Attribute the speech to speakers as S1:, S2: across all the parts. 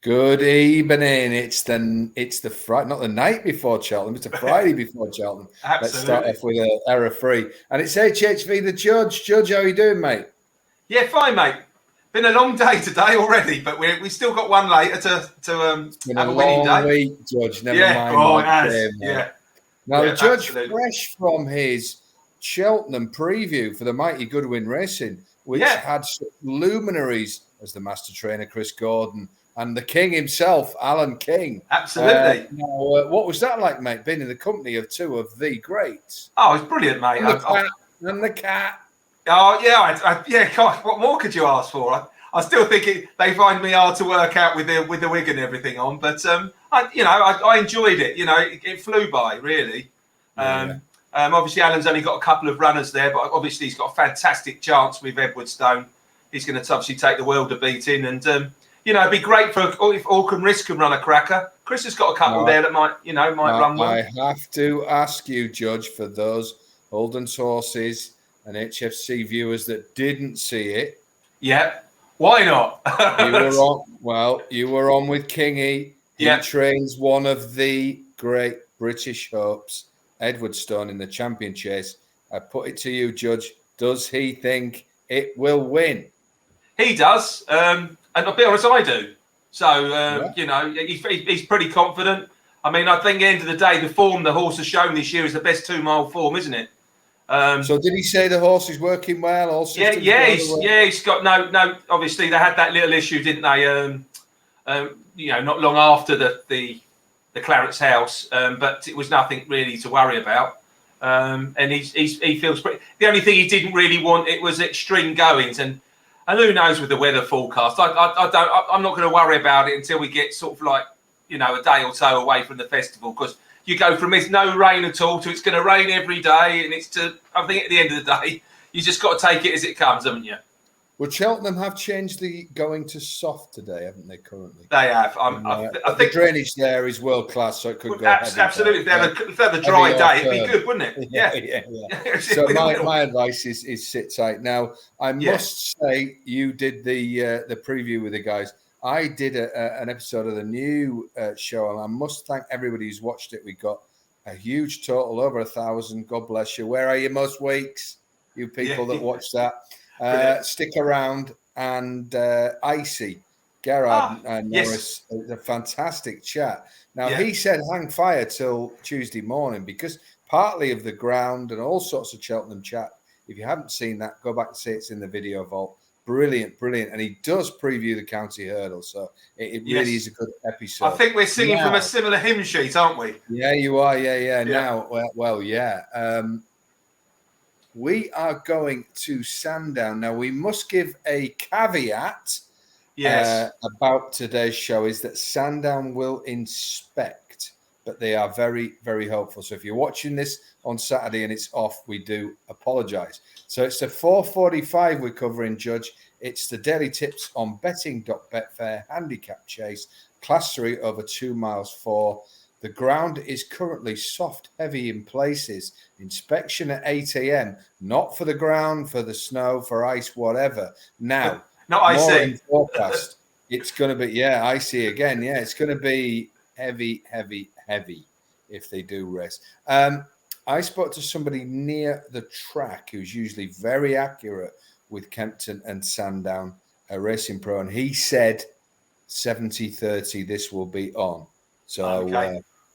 S1: Good evening. It's the Friday, not the night before Cheltenham. It's the Friday before Cheltenham. Let's start off with an error-free, and it's HHV the Judge. Judge, how are you doing, mate?
S2: Yeah, fine, mate. Been a long day today already, but we still got one later to have a winning day.
S1: Long week, Judge. Never mind.
S2: Oh, it has. Yeah.
S1: Now, the Judge, fresh from his Cheltenham preview for the mighty Goodwin Racing, which had luminaries as the master trainer Chris Gordon and the King himself, Alan King.
S2: Absolutely.
S1: Now, what was that like, mate? Being in the company of two of the greats.
S2: Oh, it's brilliant, mate.
S1: And the cat.
S2: Oh yeah, God, what more could you ask for? I still think they find me hard to work out with the wig and everything on, but I enjoyed it. You know, it flew by really. Obviously, Alan's only got a couple of runners there, but obviously he's got a fantastic chance with Edwardstone. He's going to obviously take the world a beating, and it'd be great if Orcan Risk can run a cracker. Chris has got a couple there that might run well.
S1: I have to ask you, Judge, for those HOLDENS horses and HFC viewers that didn't see it.
S2: Yeah, why not?
S1: You were on with Kingy. He trains one of the great British hopes, Edwardstone, in the champion chase. I put it to you, Judge. Does he think it will win?
S2: He does, and I'll be honest, I do. So he's pretty confident. I mean, I think at the end of the day, the form the horse has shown this year is the best 2 mile form, isn't it?
S1: So did he say the horse is working well?
S2: He's got no. Obviously, they had that little issue, didn't they? Not long after the Clarence House, but it was nothing really to worry about. And he feels pretty. The only thing he didn't really want it was extreme goings, and who knows with the weather forecast. I'm not going to worry about it until we get sort of like a day or so away from the festival, because you go from it's no rain at all to it's going to rain every day, and I think at the end of the day, you just got to take it as it comes, haven't you?
S1: Well, Cheltenham have changed the going to soft today, haven't they, currently?
S2: They have. I think
S1: the drainage there is world class, so it could go ahead.
S2: Absolutely. If they had a dry day, it'd be good, wouldn't it?
S1: Yeah. So my advice is sit tight. Now, I must say, you did the preview with the guys. I did an episode of the new show, and I must thank everybody who's watched it. We got a huge total, over 1,000. God bless you. Where are you most weeks, you people that watch that? Stick around, and Icy, Gerard and Norris, a fantastic chat. Now, he said hang fire till Tuesday morning, because partly of the ground and all sorts of Cheltenham chat. If you haven't seen that, go back and see it's in the video vault. Brilliant. And he does preview the county hurdle, so it really is a good episode.
S2: I think we're singing from a similar hymn sheet, aren't we?
S1: Yeah, you are. Yeah. Now, we are going to Sandown. Now, we must give a caveat about today's show, is that Sandown will inspect, but they are very, very hopeful. So if you're watching this on Saturday and it's off, we do apologise. So it's the 4:45 we're covering, Judge. It's the daily tips on betting.betfair handicap chase, class 3 over 2 miles 4. The ground is currently soft, heavy in places. Inspection at 8 a.m. Not for the ground, for the snow, for ice, whatever. Now,
S2: not icy.
S1: Forecast. It's going to be, icy again. Yeah, it's going to be heavy if they do race. I spoke to somebody near the track who's usually very accurate with Kempton and Sandown, a racing pro, and he said 70-30 this will be on. So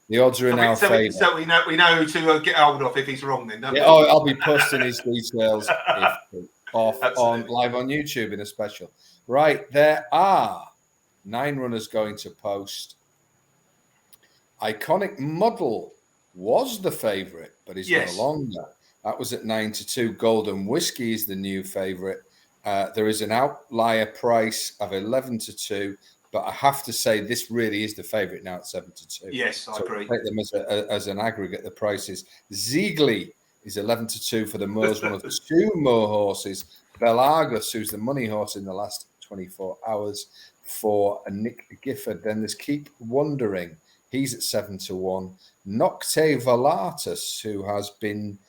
S1: the odds are in our favour.
S2: So we know who to get hold of if he's wrong then, don't we?
S1: I'll be posting his details live on YouTube in a special. Right, there are 9 runners going to post. Iconic Model was the favourite, but is no longer. That was at 9-2. Golden Whiskey is the new favourite. There is an outlier price of 11-2, but I have to say this really is the favourite now at 7-2.
S2: Yes, I agree.
S1: Take them as an aggregate, the prices. Ziggly is 11-2 for the Moors, one of 2 Moor horses. Belarus, who's the money horse in the last 24 hours, for Nick Gifford. Then there's Keep Wondering. He's at 7-1. Nocte Volatus, who has been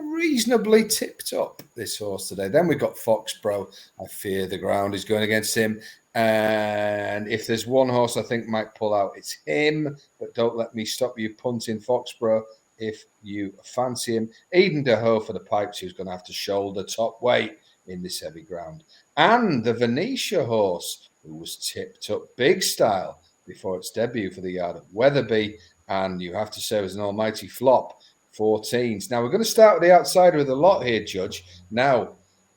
S1: reasonably tipped up, this horse today. Then we've got Foxborough. I fear the ground is going against him. And if there's one horse I think might pull out, it's him. But don't let me stop you punting Foxborough if you fancy him. Eden de Houx for the Pipes, who's going to have to shoulder top weight in this heavy ground. And the Venetia horse, who was tipped up big style before its debut for the yard at Wetherby. And you have to say it was an almighty flop. 14s. Now, we're going to start with the outsider of the lot here, Judge. Now,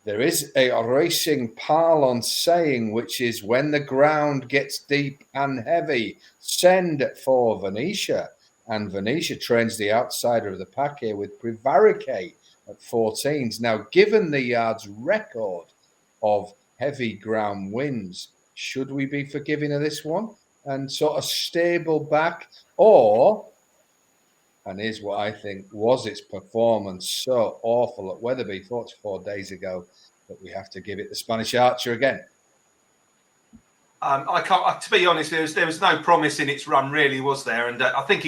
S1: there is a racing parlance saying, which is when the ground gets deep and heavy, send for Venetia. And Venetia trains the outsider of the pack here with Prevaricay at 14s. Now, given the yard's record of heavy ground wins, should we be forgiving of this one and sort of stable back? Or... and here's what I think was its performance so awful at Wetherby 44 days ago that we have to give it the Spanish Archer again.
S2: I can't. To be honest, there was no promise in its run, really, was there? And I think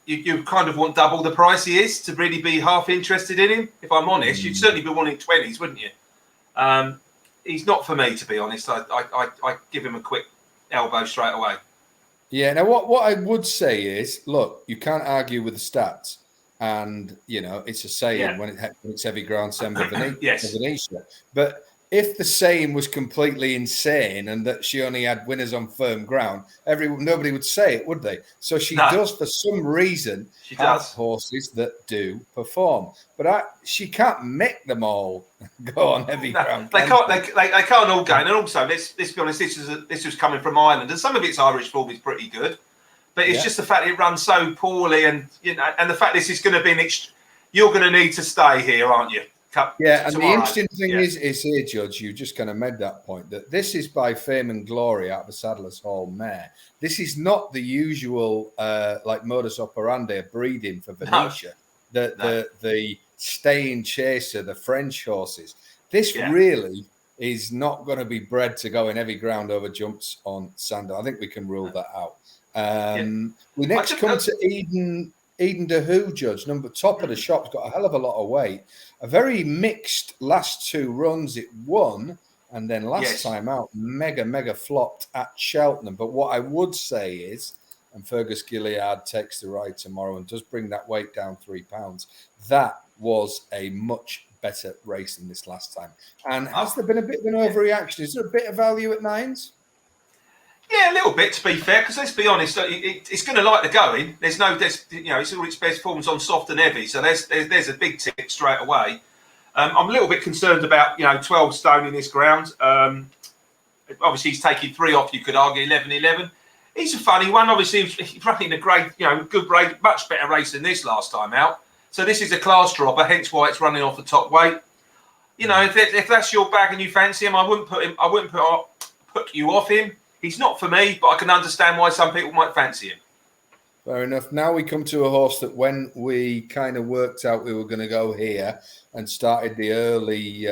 S2: you kind of want double the price he is to really be half interested in him. If I'm honest, you'd certainly be wanting 20s, wouldn't you? He's not for me, to be honest. I give him a quick elbow straight away.
S1: Yeah, now what I would say is, look, you can't argue with the stats. And, you know, it's a saying when it's heavy ground, send Venetia. But if the saying was completely insane and that she only had winners on firm ground, nobody would say it, would they? So she does, for some reason, have horses that do perform. But she can't make them all go on heavy ground.
S2: They can't all go. And also, let's be honest, this was coming from Ireland, and some of its Irish form is pretty good. But it's just the fact it runs so poorly, and and the fact this is going to be you're going to need to stay here, aren't you?
S1: And the interesting thing is here, Judge, you just kind of made that point, that this is by fame and glory out of a Saddler's Hall mare. This is not the usual like modus operandi breeding for Venetia, the staying chaser, the French horses. This really is not going to be bred to go in heavy ground over jumps on Sandown. I think we can rule that out. We next come to Eden de Houx, Judge, top of the shop's got a hell of a lot of weight. A very mixed last two runs. It won, and then last time out, mega flopped at Cheltenham. But what I would say is, and Fergus Gilead takes the ride tomorrow and does bring that weight down 3 pounds, that was a much better race than this last time. And has there been a bit of an overreaction? Is there a bit of value at 9s?
S2: Yeah, a little bit, to be fair, because let's be honest, it's going to like the going. It's all its best forms on soft and heavy, so there's a big tick straight away. I'm a little bit concerned about 12 stone in this ground. Obviously, he's taking 3 off. You could argue 11. He's a funny one. Obviously, he's running a great, good race, much better race than this last time out. So this is a class dropper, hence why it's running off the top weight. If that's your bag and you fancy him, I wouldn't put you off him. He's not for me, but I can understand why some people might fancy him.
S1: Fair enough. Now we come to a horse that when we kind of worked out we were going to go here and started the early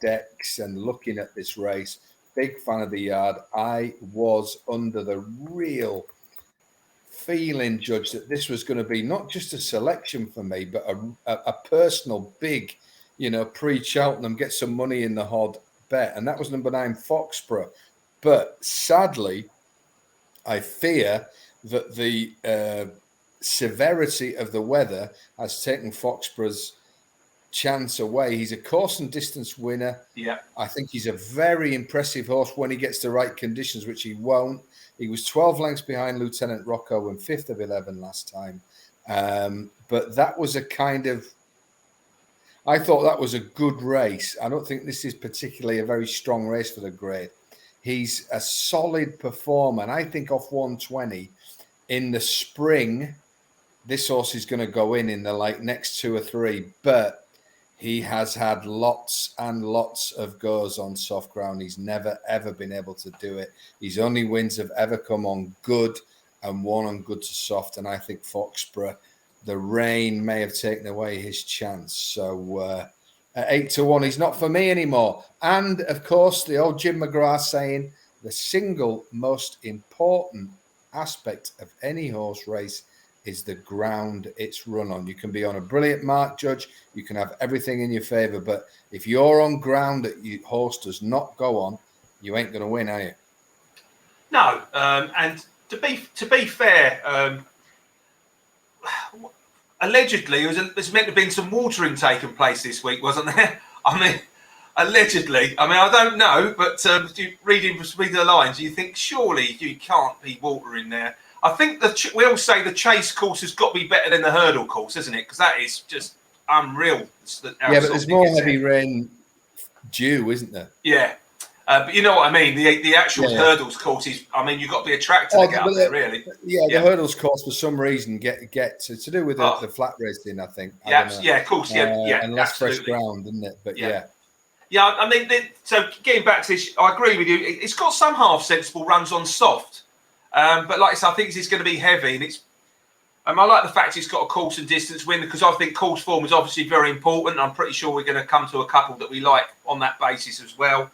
S1: decks and looking at this race, big fan of the yard, I was under the real feeling, Judge, that this was going to be not just a selection for me, but a personal big, pre-Cheltenham, get some money in the hod bet. And that was number 9, Foxborough. But sadly, I fear that the severity of the weather has taken Foxborough's chance away. He's a course and distance winner.
S2: Yeah,
S1: I think he's a very impressive horse when he gets the right conditions, which he won't. He was 12 lengths behind Lieutenant Rocco and 5th of 11 last time. But that was I thought that was a good race. I don't think this is particularly a very strong race for the grade. He's a solid performer, and I think off 120 in the spring, this horse is going to go in the next 2 or 3. But he has had lots and lots of goes on soft ground. He's never ever been able to do it. His only wins have ever come on good and one on good to soft. And I think Foxborough, the rain may have taken away his chance. So. At 8-1, he's not for me anymore. And, of course, the old Jim McGrath saying the single most important aspect of any horse race is the ground it's run on. You can be on a brilliant mark, Judge. You can have everything in your favour, but if you're on ground that your horse does not go on, you ain't going to win, are you?
S2: No, and to be fair, allegedly there's meant to have been some watering taking place this week, wasn't there? I mean, allegedly. I mean, I don't know, but reading between the lines, you think surely you can't be watering there. I think we all say the chase course has got to be better than the hurdle course, isn't it? Because that is just unreal.
S1: Yeah, but there's more heavy rain due, isn't there?
S2: Yeah. But you know what I mean. The actual hurdles course is. I mean, you've got to be a tractor to get up there, really.
S1: Yeah, the hurdles course for some reason get to do with the flat racing, I think.
S2: Yeah, of course. Yeah,
S1: and less fresh ground, isn't it? But yeah.
S2: I mean, so getting back to this, I agree with you. It's got some half sensible runs on soft, but like I said, I think it's going to be heavy, and it's. I like the fact it's got a course and distance win because I think course form is obviously very important. I'm pretty sure we're going to come to a couple that we like on that basis as well.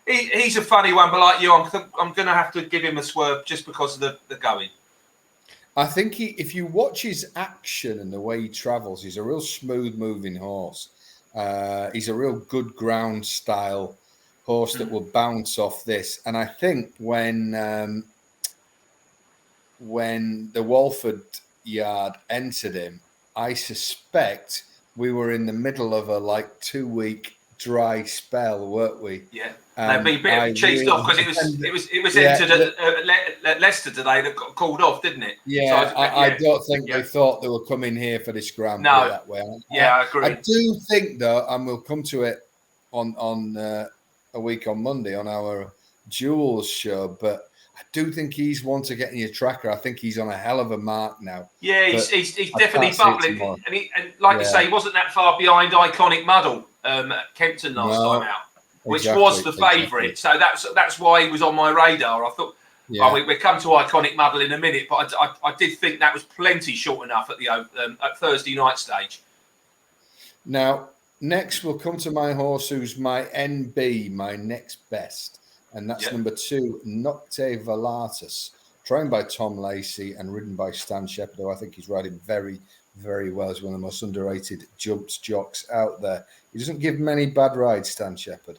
S2: He's a funny one, but like you, I'm going to have to give him a swerve just because of the going.
S1: I think if you watch his action and the way he travels, he's a real smooth-moving horse. He's a real good ground style horse that will bounce off this. And I think when the Walford yard entered him, I suspect we were in the middle of a 2-week dry spell, weren't we?
S2: Yeah. They've been a bit chased off because it was entered at Leicester today that got called off, didn't it?
S1: Yeah, so I don't think they thought they were coming here for this ground that way.
S2: I agree.
S1: I do think though, and we'll come to it on a week on Monday on our Jewels show, but I do think he's one to get in your tracker. I think he's on a hell of a mark now.
S2: Yeah, he's definitely bubbling, and like you say, he wasn't that far behind Iconic Muddle at Kempton last time out. Which was the favourite, so that's why he was on my radar. I thought, we'll come to Iconic Muddle in a minute, but I did think that was plenty short enough at the at Thursday night stage.
S1: Now, next we'll come to my horse, who's my NB, my next best, and that's number 2, Nocte Volatus, trained by Tom Lacey and ridden by Stan Shepherd, who I think he's riding very, very well. He's one of the most underrated jocks out there. He doesn't give many bad rides, Stan Shepherd.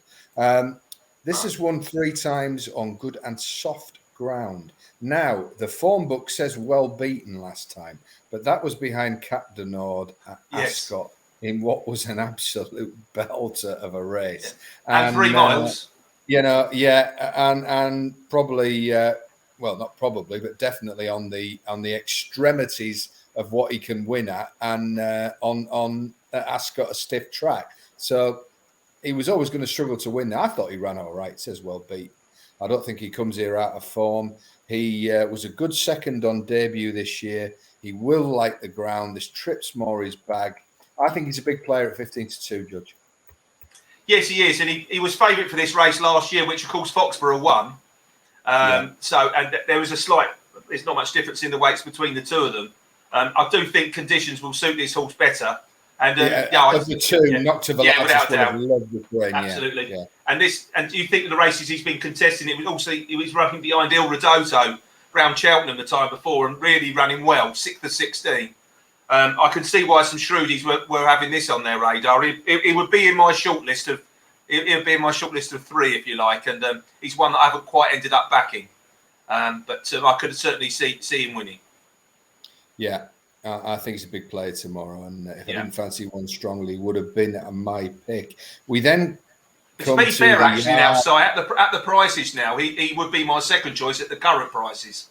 S1: This has won 3 times on good and soft ground. Now, the form book says well beaten last time, but that was behind Cap de Nord at Ascot in what was an absolute belter of a race.
S2: And 3 miles.
S1: And probably, well, not probably, but definitely on the extremities of what he can win at, and on Ascot, a stiff track. So he was always going to struggle to win there. I thought he ran all right. It says well beat. I don't think he comes here out of form. He was a good second on debut this year. He will like the ground. This trip's more his bag. I think he's a big player at 15-2, Judge.
S2: Yes, he is. And he was favourite for this race last year, which, of course, Foxborough won. So, and there was there's not much difference in the weights between the two of them. I do think conditions will suit this horse better. And
S1: of the two, Nocte Volatus
S2: without doubt.
S1: Loved the brain,
S2: absolutely. Yeah. And do you think the races he's been contesting, he was running behind Il Ridotto round Cheltenham the time before and really running well, 6th of 16. I can see why some Shrewdies were having this on their radar. It would be in my shortlist of. It would be in my shortlist of 3, if you like, and he's one that I haven't quite ended up backing. But I could certainly see him winning. Yeah.
S1: I think he's a big player tomorrow, and if I didn't fancy one strongly, would have been my pick. We then
S2: to be fair, actually, now, so at the prices now, he would be my second choice at the current prices.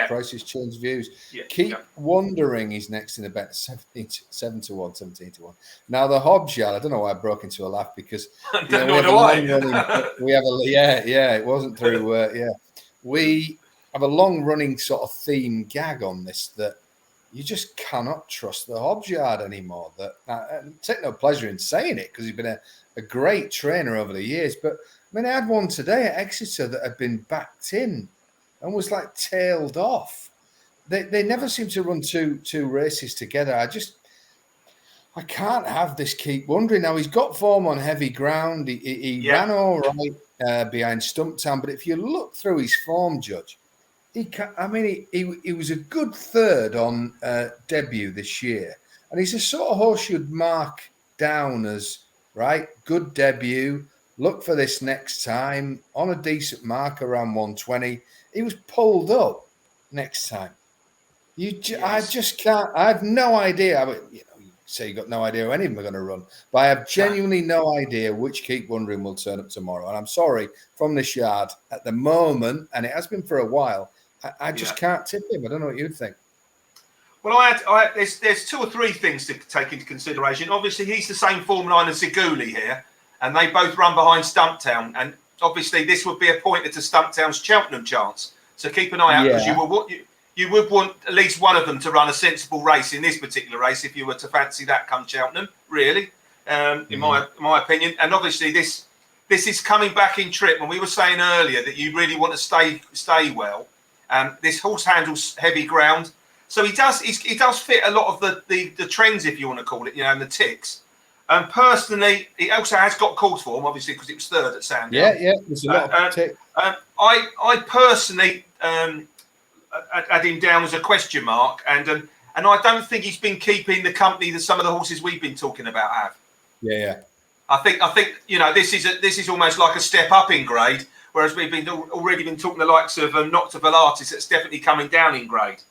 S2: Prices change views. Keep Wondering is next in the bet, 7-1, 17-1. Now the Hobbs yard, I don't know why I broke into a laugh because it wasn't through. We have a long running sort of theme gag on this that you just cannot trust the Hobbs yard anymore. That I take no pleasure in saying it because he's been a great trainer over the years. But I mean, I had one today at Exeter that had been backed in and was tailed off. They never seem to run two races together. I can't have this Keep Wondering. Now he's got form on heavy ground. He ran all right behind Stumptown, but if you look through his form, Judge,
S1: I mean, he was a good third on debut this year, and he's a sort of horse you'd mark down as right. Good debut. Look for this next time on a decent mark around 120. He was pulled up next time. I just can't. I have no idea. I mean, you say you got no idea how any of them are going to run, but I have genuinely no idea which Keep Wondering will turn up tomorrow. And I'm sorry, from this yard at the moment, and it has been for a while. I just can't tip him. I don't know what you think.
S2: Well, there's 2 or 3 things to take into consideration. Obviously, he's the same form line as Ziggly here, and they both run behind Stumptown. And obviously, this would be a pointer to Stumptown's Cheltenham chance. So keep an eye out, because you would want at least one of them to run a sensible race in this particular race if you were to fancy that come Cheltenham, really, in my opinion. And obviously, this is coming back in trip. When we were saying earlier that you really want to stay well, this horse handles heavy ground. So he does fit a lot of the trends, if you want to call it, and the ticks. Personally, he also has got calls for him, obviously, because it was third at Sandown.
S1: Yeah, there's a lot of ticks.
S2: I personally had him down as a question mark, and I don't think he's been keeping the company that some of the horses we've been talking about have.
S1: Yeah.
S2: I think this is almost like a step up in grade, whereas we've already been talking the likes of Nocte Volatus. That's definitely coming down in grade.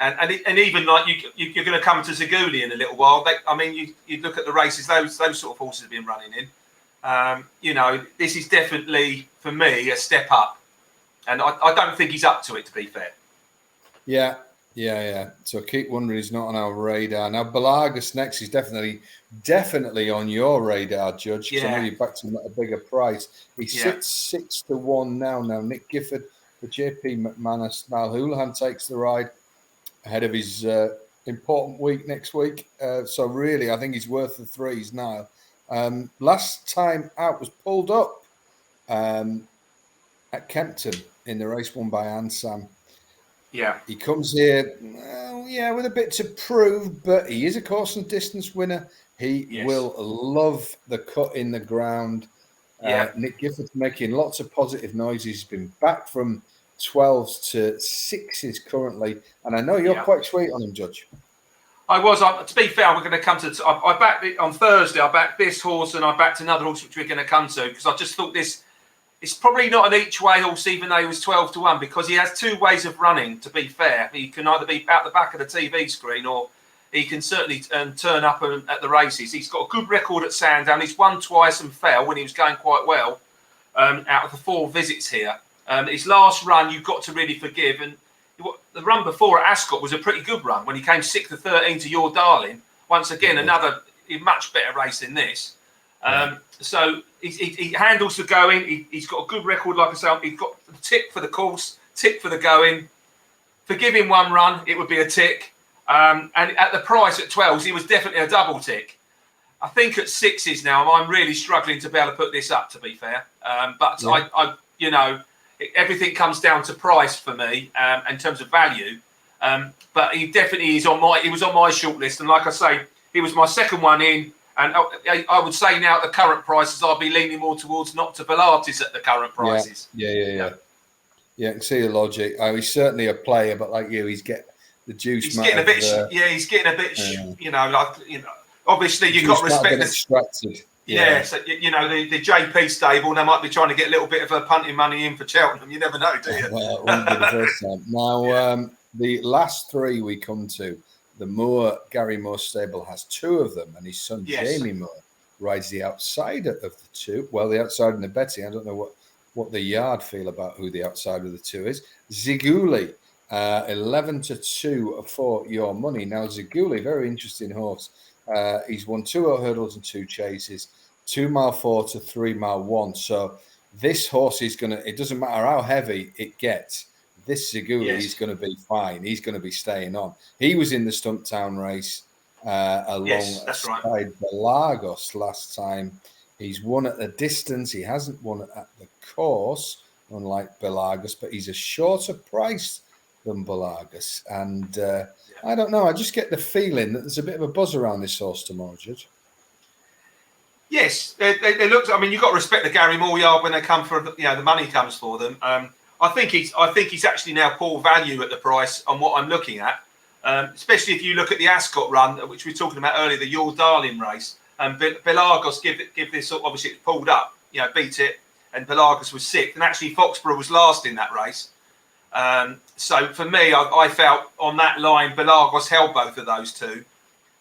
S2: And even like you're going to come to Ziggly in a little while. You look at the races those sort of horses have been running in. This is definitely for me a step up, and I don't think he's up to it, to be fair. Yeah.
S1: So Keep Wondering is not on our radar now. Belarus next is definitely on your radar, Judge. Because I know you backed him at a bigger price. He sits 6-1 now. Now Nick Gifford for JP McManus. Mal Houlihan takes the ride ahead of his important week next week. So really, I think he's worth the 3s now. Last time out was pulled up at Kempton in the race won by Ansam.
S2: Yeah.
S1: He comes here, with a bit to prove, but he is a course and distance winner. He will love the cut in the ground. Nick Gifford's making lots of positive noises. He's been back from 12s to 6s currently, and I know you're quite sweet on him, Judge.
S2: I was. To be fair, we're going to come to. I backed it on Thursday. I backed this horse, and I backed another horse, which we're going to come to, because I just thought this. It's probably not an each-way horse, even though he was 12-1, because he has 2 ways of running. To be fair, he can either be out the back of the TV screen, or he can certainly turn up at the races. He's got a good record at Sandown. He's won twice and fell when he was going quite well out of the 4 visits here. His last run, you've got to really forgive. And the run before at Ascot was a pretty good run when he came 6th of 13 to Your Darling. Once again, another much better race than this. So he handles the going. He's got a good record, like I say. He's got a tick for the course, tick for the going. Forgive him 1 run, it would be a tick. And at the price at 12s, he was definitely a double tick. I think at 6s now, I'm really struggling to be able to put this up, to be fair. But everything comes down to price for me in terms of value. But he definitely is he was on my shortlist. And like I say, he was my second one in. And I would say now at the current prices, I'll be leaning more towards Nocte Volatus at the current prices.
S1: Yeah, I can see the logic. He's certainly a player, but like you, he's getting the juice.
S2: He's getting a bit. He's getting a bit. Obviously you've got to respect the extracted. Yeah, so the JP stable, they might be trying to get a little bit of a punting money in for Cheltenham. You never know, do you?
S1: Well, it won't be the first time. Now, the last 3 we come to. The Gary Moore stable has 2 of them, and his son Jamie Moore rides the outsider of the 2. Well, the outsider in the betting, I don't know what the yard feel about who the outsider of the 2 is. Ziggly, 11-2 for your money. Now, Ziggly, very interesting horse. He's won 2 hurdles and 2 chases, 2 mile 4 to 3 mile 1. So this horse is it doesn't matter how heavy it gets. This Ziggly is going to be fine. He's going to be staying on. He was in the Stumptown race alongside Belarus last time. He's won at the distance. He hasn't won at the course, unlike Belarus, but he's a shorter price than Belarus. And I don't know. I just get the feeling that there's a bit of a buzz around this horse tomorrow, Judge.
S2: Yes, they look. I mean, you've got to respect the Gary Moore yard when they come for the money comes for them. I think he's actually now poor value at the price on what I'm looking at, especially if you look at the Ascot run, which we were talking about earlier, the Your Darling race. Belarus give this, obviously it's pulled up, beat it, and Belarus was sixth, and actually Foxborough was last in that race. So for me, I felt on that line, Belarus held both of those two.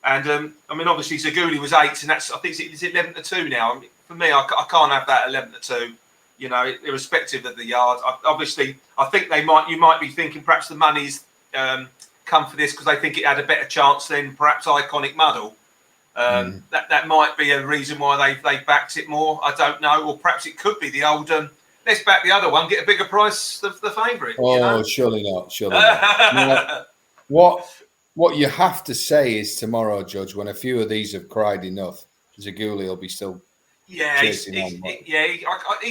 S2: And I mean, obviously Ziggly was eighth, and that's, I think it's 11-2 now. I mean, for me, I can't have that 11-2. Irrespective of the yard. I think you might be thinking perhaps the money's come for this because they think it had a better chance than perhaps Iconic Muddle. That might be a reason why they backed it more. I don't know, or perhaps it could be the old. Let's back the other one, get a bigger price, the favourite.
S1: Oh, surely not. Surely not. What you have to say is tomorrow, Judge, when a few of these have cried enough, Ziggly will be still.
S2: Yeah, he's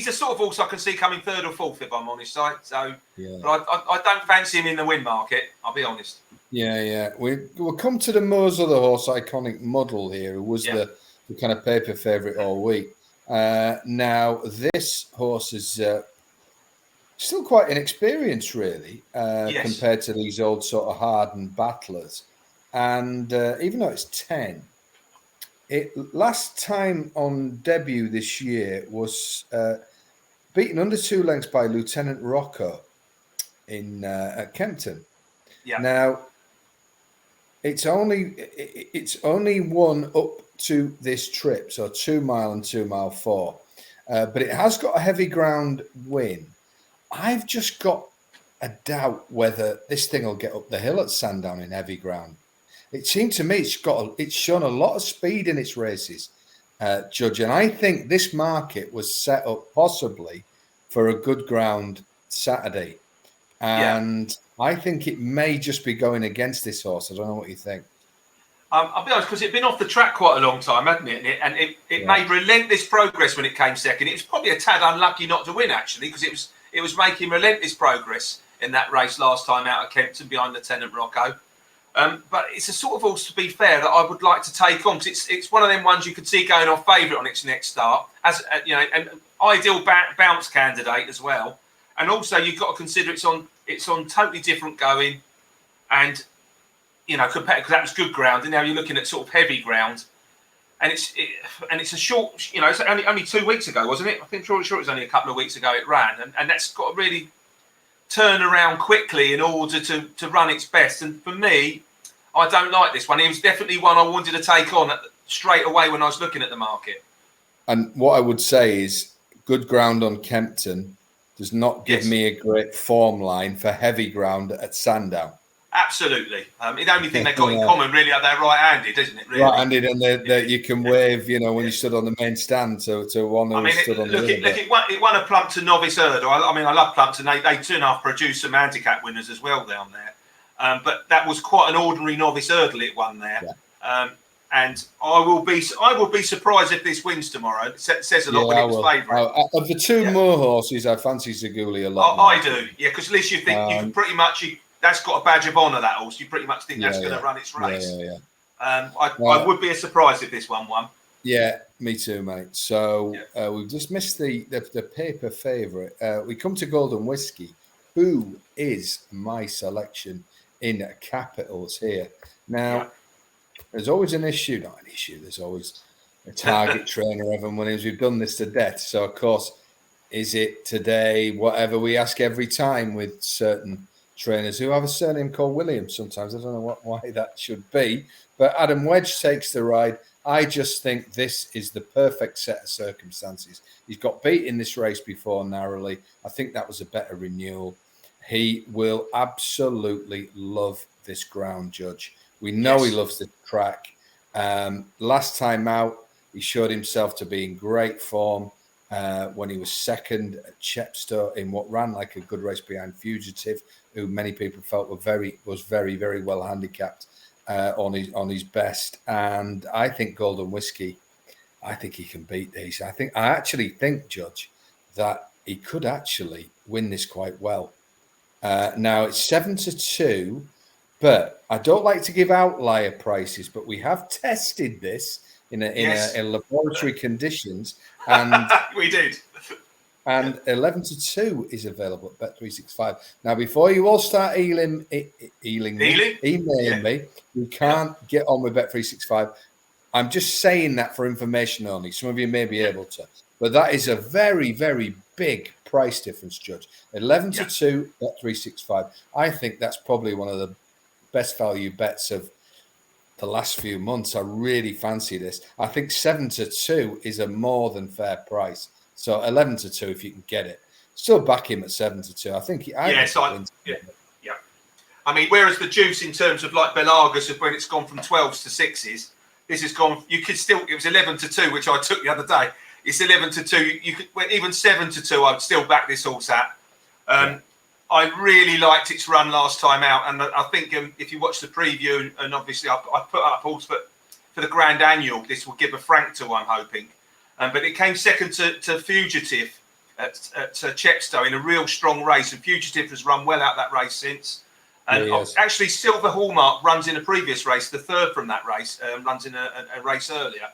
S2: a sort of horse I can see coming third or fourth, if I'm honest. So, yeah. But I don't fancy him in the win market. I'll be honest.
S1: Yeah. We'll come to the Mo's other horse, Iconic Muddle here, who was the kind of paper favourite all week. Now this horse is still quite inexperienced, really, compared to these old sort of hardened battlers. And even though it's 10. Last time on debut this year was beaten under 2 lengths by Lieutenant Rocco at Kempton. Yeah. Now it's only won up to this trip, so 2 mile and 2 mile 4, but it has got a heavy ground win. I've just got a doubt whether this thing will get up the hill at Sandown in heavy ground. It seemed to me it's shown a lot of speed in its races, Judge, and I think this market was set up possibly for a good ground Saturday, and I think it may just be going against this horse. I don't know what you think.
S2: I'll be honest, because it'd been off the track quite a long time, hadn't it? And it made relentless progress when it came second. It was probably a tad unlucky not to win, actually, because it was making relentless progress in that race last time out at Kempton behind Lieutenant Rocco. But it's a sort of horse, to be fair, that I would like to take on, because it's one of them ones you could see going off favourite on its next start, as an ideal bounce candidate as well. And also you've got to consider it's on totally different going, and compared, because that was good ground, and now you're looking at sort of heavy ground, and it's a short, it's only 2 weeks ago, wasn't it? I think sure it was only a couple of weeks ago it ran, and that's got to really turn around quickly in order to run its best. And for me, I don't like this one. It was definitely one I wanted to take on straight away when I was looking at the market. And
S1: what I would say is good ground on Kempton does not give me a great form line for heavy ground at Sandown.
S2: Absolutely. The only thing they've got in common really are they're right-handed, isn't it? Really?
S1: Right-handed, and you can wave, when you stood on the main stand to one who stood on the other.
S2: It won a Plumpton novice hurdle. I love Plumpton. They too enough produce some handicap winners as well down there. But that was quite an ordinary novice hurdle it won there. Yeah. And I will be surprised if this wins tomorrow. It says a lot when it was favourite.
S1: Of the two more horses, I fancy Ziggly a lot.
S2: I do, because at least you think you can pretty much. That's got a badge of honour, that horse. You pretty much think that's going to run its race. I would be a surprise if this one won.
S1: Yeah, me too, mate. So we've just missed the paper favourite. We come to Golden Whiskey, who is my selection in capitals here. Now, there's always an issue. Not an issue. There's always a target trainer, Evan Williams. We've done this to death. So, of course, is it today? Whatever we ask every time with certain trainers who have a surname called Williams sometimes. I don't know why that should be. But Adam Wedge takes the ride. I just think this is the perfect set of circumstances. He's got beat in this race before narrowly. I think that was a better renewal. He will absolutely love this ground, Judge. We know he loves the track. Last time out, he showed himself to be in great form when he was second at TIPSTER in what ran like a good race behind Fugitive, who many people felt was very, very well handicapped on his best. And I think Golden Whiskey, I think he can beat these. I actually think, Judge, that he could actually win this quite well. Now it's 7-2, but I don't like to give outlier prices, but we have tested this in laboratory conditions, and
S2: we did.
S1: And 11 to 2 is available at Bet365. Now, before you all start emailing me, you can't get on with Bet365. I'm just saying that for information only. Some of you may be able to. But that is a very, very big price difference, Judge. 11 to 2, Bet365. I think that's probably one of the best value bets of the last few months. I really fancy this. I think 7 to 2 is a more than fair price. So 11 to 2, if you can get it. Still back him at 7 to 2. I think he wins.
S2: I mean, whereas the juice in terms of like Belarus, when it's gone from 12s to 6s, this has gone. You could still. It was 11 to 2, which I took the other day. It's 11 to 2. You could even 7 to 2. I'd still back this horse at. I really liked its run last time out, and I think if you watch the preview, and obviously I put up horse for the Grand Annual, this will give a frank to. I'm hoping. But it came second to Fugitive at Chepstow in a real strong race. And Fugitive has run well out that race since. And actually, Silver Hallmark runs in a previous race, the third from that race, runs in a race earlier.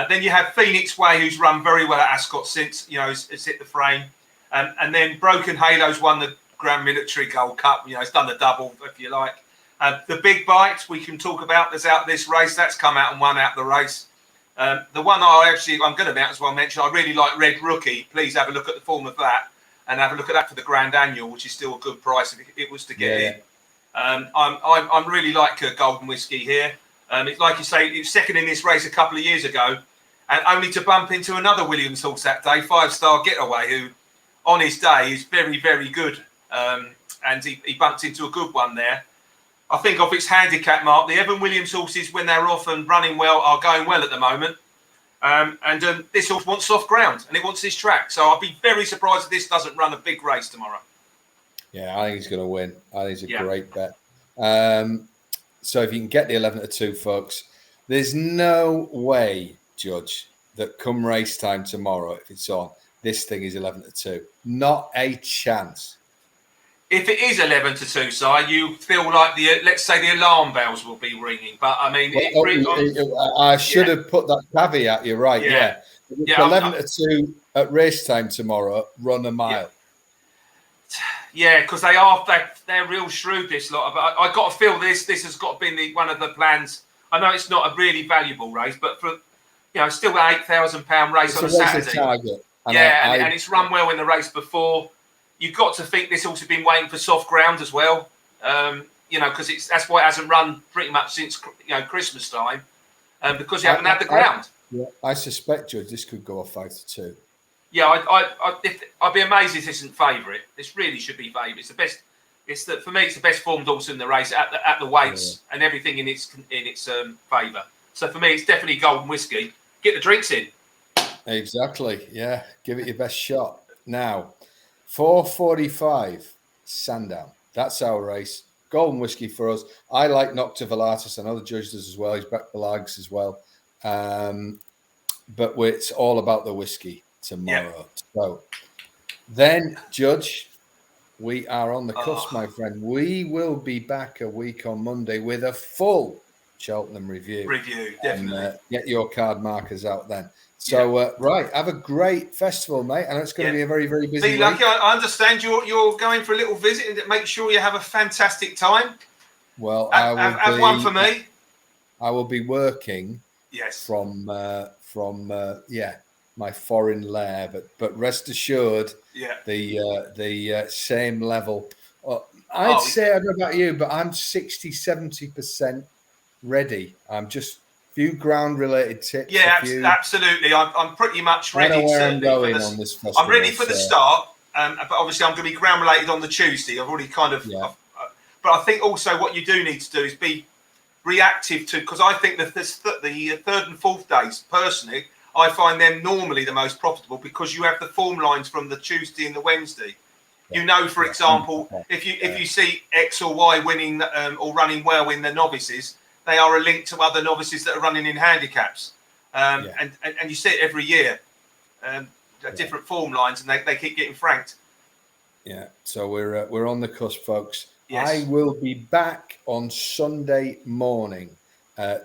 S2: Then you have Phoenix Way, who's run very well at Ascot since, has hit the frame. And then Broken Halo's won the Grand Military Gold Cup. It's done the double, if you like. The Big Bite, we can talk about, that's out this race. That's come out and won out the race. The one I'm going to mention, I really like Red Rookie. Please have a look at the form of that and have a look at that for the Grand Annual, which is still a good price if it was to get in. I'm really like Golden Whiskey here. It's like you say, it was second in this race a couple of years ago, and only to bump into another Williams horse that day, 5-star Getaway, who on his day is very, very good. And he bumped into a good one there. I think off its handicap mark, the Evan Williams horses, when they're off and running well, are going well at the moment. And this horse wants soft ground and it wants this track. So I'll be very surprised if this doesn't run a big race tomorrow.
S1: Yeah, I think he's going to win. I think it's a great bet. So if you can get the 11 to 2, folks, there's no way, Judge, that come race time tomorrow, if it's on, this thing is 11 to 2. Not a chance.
S2: If it is 11 to 2, Si, you feel like let's say the alarm bells will be ringing. But I mean,
S1: I should have put that caveat. You're right. Yeah. 11 to 2 at race time tomorrow. Run a mile.
S2: Yeah, because they're real shrewd, this lot. But I got to feel this has got to be one of the plans. I know it's not a really valuable race, but for still an £8,000 race on a Saturday.
S1: Target.
S2: And it's run well in the race before. You've got to think this horse has been waiting for soft ground as well. Because that's why it hasn't run pretty much since Christmas time, because you haven't had the ground.
S1: I suspect, Judge, this could go off 5 to 2.
S2: Yeah, I'd be amazed if this isn't favourite. This really should be favourite. It's the best. For me, it's the best formed horse in the race at the weights and everything in its favour. So for me, it's definitely Golden Whiskey. Get the drinks in.
S1: Exactly. Yeah, give it your best shot. Now, 4:45 Sandown. That's our race. Golden Whiskey for us. I like Nocte Volatus. I know the judge does as well. He's back Belarus as well. But it's all about the whiskey tomorrow. So then, Judge, we are on the cusp, my friend. We will be back a week on Monday with a full Cheltenham review. Definitely. And, get your card markers out then. So, right, have a great festival, mate. And it's going to be a very, very busy week.
S2: Lucky, I understand you're going for a little visit and make sure you have a fantastic time.
S1: Well,
S2: have one for me.
S1: I will be working from my foreign lair, but rest assured, the same level. I'd say, I don't know about you, but I'm 60-70% ready. I'm just few ground related tips.
S2: Yeah, absolutely. I'm pretty much ready.
S1: I know where I'm going on this festival.
S2: I'm ready for the start, but obviously I'm going to be ground related on the Tuesday. I've already kind of. But I think also what you do need to do is be reactive to, because I think that the third and fourth days, personally, I find them normally the most profitable because you have the form lines from the Tuesday and the Wednesday. For example, if you see X or Y winning or running well in the novices, they are a link to other novices that are running in handicaps, and you see it every year, different form lines, and they keep getting franked.
S1: Yeah, so we're on the cusp, folks.
S2: Yes.
S1: I will be back on Sunday morning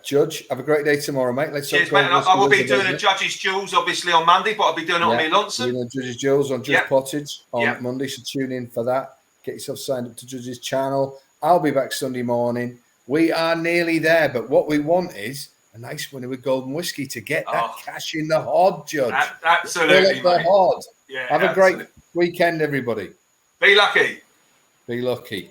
S1: Judge, have a great day tomorrow, mate. Let's
S2: cheers, mate. I will be doing a Judge's Duels, obviously, on Monday, but I'll be doing it on my Lonson.
S1: Doing a Judge's Duels on Judge Pottage on Monday, so tune in for that. Get yourself signed up to Judge's channel. I'll be back Sunday morning. We are nearly there, but what we want is a nice winner with Golden Whiskey to get that cash in the hod, Judge.
S2: Absolutely,
S1: the hod.
S2: Yeah,
S1: have a great weekend, everybody.
S2: Be lucky.
S1: Be lucky.